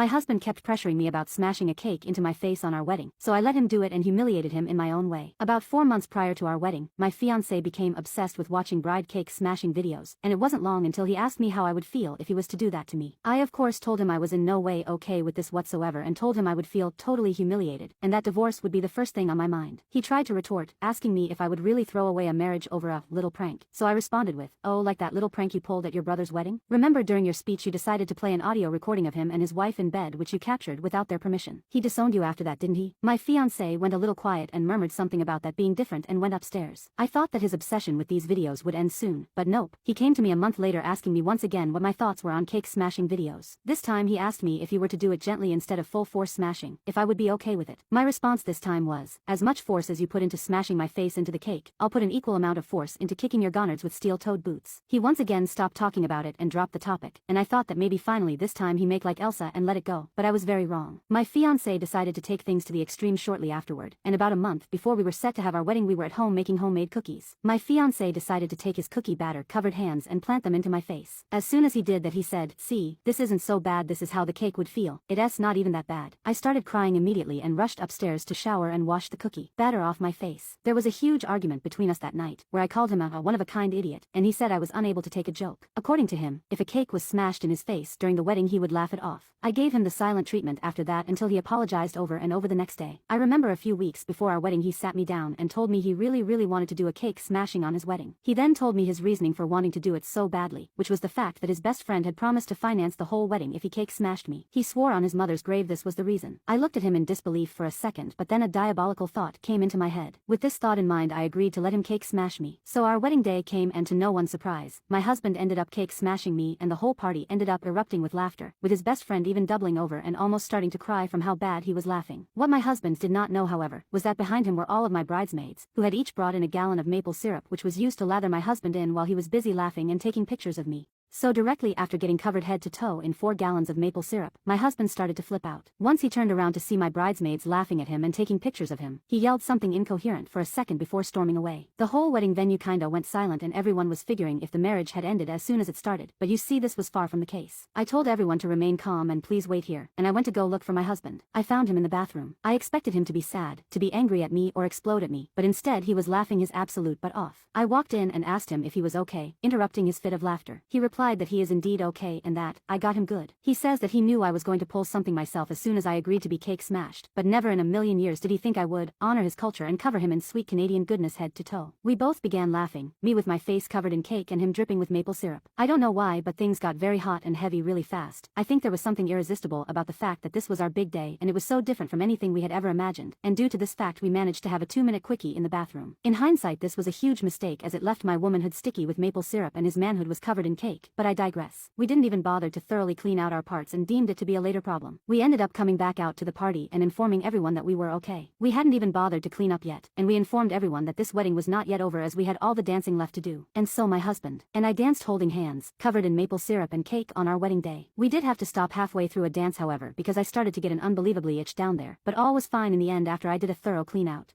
My husband kept pressuring me about smashing a cake into my face on our wedding, so I let him do it and humiliated him in my own way. About 4 months prior to our wedding, my fiancé became obsessed with watching bride cake smashing videos, and it wasn't long until he asked me how I would feel if he was to do that to me. I of course told him I was in no way okay with this whatsoever and told him I would feel totally humiliated, and that divorce would be the first thing on my mind. He tried to retort, asking me if I would really throw away a marriage over a little prank, so I responded with, "Oh, like that little prank you pulled at your brother's wedding? Remember during your speech you decided to play an audio recording of him and his wife in bed which you captured without their permission. He disowned you after that, didn't he?" My fiancé went a little quiet and murmured something about that being different and went upstairs. I thought that his obsession with these videos would end soon, but nope. He came to me a month later asking me once again what my thoughts were on cake smashing videos. This time he asked me if he were to do it gently instead of full force smashing, if I would be okay with it. My response this time was, "As much force as you put into smashing my face into the cake, I'll put an equal amount of force into kicking your gonads with steel-toed boots." He once again stopped talking about it and dropped the topic, and I thought that maybe finally this time he make like Elsa and let it go, but I was very wrong. My fiancé decided to take things to the extreme shortly afterward, and about a month before we were set to have our wedding we were at home making homemade cookies. My fiancé decided to take his cookie batter covered hands and plant them into my face. As soon as he did that he said, "See, this isn't so bad, this is how the cake would feel. It's not even that bad." I started crying immediately and rushed upstairs to shower and wash the cookie batter off my face. There was a huge argument between us that night, where I called him a one-of-a-kind idiot, and he said I was unable to take a joke. According to him, if a cake was smashed in his face during the wedding he would laugh it off. I gave him the silent treatment after that until he apologized over and over the next day. I remember a few weeks before our wedding he sat me down and told me he really wanted to do a cake smashing on his wedding. He then told me his reasoning for wanting to do it so badly, which was the fact that his best friend had promised to finance the whole wedding if he cake smashed me. He swore on his mother's grave this was the reason. I looked at him in disbelief for a second, but then a diabolical thought came into my head. With this thought in mind I agreed to let him cake smash me. So our wedding day came, and to no one's surprise, my husband ended up cake smashing me and the whole party ended up erupting with laughter, with his best friend even doubling over and almost starting to cry from how bad he was laughing. What my husband did not know, however, was that behind him were all of my bridesmaids, who had each brought in a gallon of maple syrup which was used to lather my husband in while he was busy laughing and taking pictures of me. So directly after getting covered head to toe in 4 gallons of maple syrup, my husband started to flip out. Once he turned around to see my bridesmaids laughing at him and taking pictures of him, he yelled something incoherent for a second before storming away. The whole wedding venue kinda went silent and everyone was figuring if the marriage had ended as soon as it started, but you see this was far from the case. I told everyone to remain calm and please wait here, and I went to go look for my husband. I found him in the bathroom. I expected him to be sad, to be angry at me or explode at me, but instead he was laughing his absolute butt off. I walked in and asked him if he was okay, interrupting his fit of laughter. He replied that he is indeed okay and that I got him good. He says that he knew I was going to pull something myself as soon as I agreed to be cake smashed, but never in a million years did he think I would honor his culture and cover him in sweet Canadian goodness head to toe. We both began laughing, me with my face covered in cake and him dripping with maple syrup. I don't know why, but things got very hot and heavy really fast. I think there was something irresistible about the fact that this was our big day and it was so different from anything we had ever imagined, and due to this fact we managed to have a 2-minute quickie in the bathroom. In hindsight this was a huge mistake as it left my womanhood sticky with maple syrup and his manhood was covered in cake, but I digress. We didn't even bother to thoroughly clean out our parts and deemed it to be a later problem. We ended up coming back out to the party and informing everyone that we were okay. We hadn't even bothered to clean up yet, and we informed everyone that this wedding was not yet over as we had all the dancing left to do. And so my husband and I danced holding hands, covered in maple syrup and cake on our wedding day. We did have to stop halfway through a dance however because I started to get an unbelievably itch down there, but all was fine in the end after I did a thorough clean out.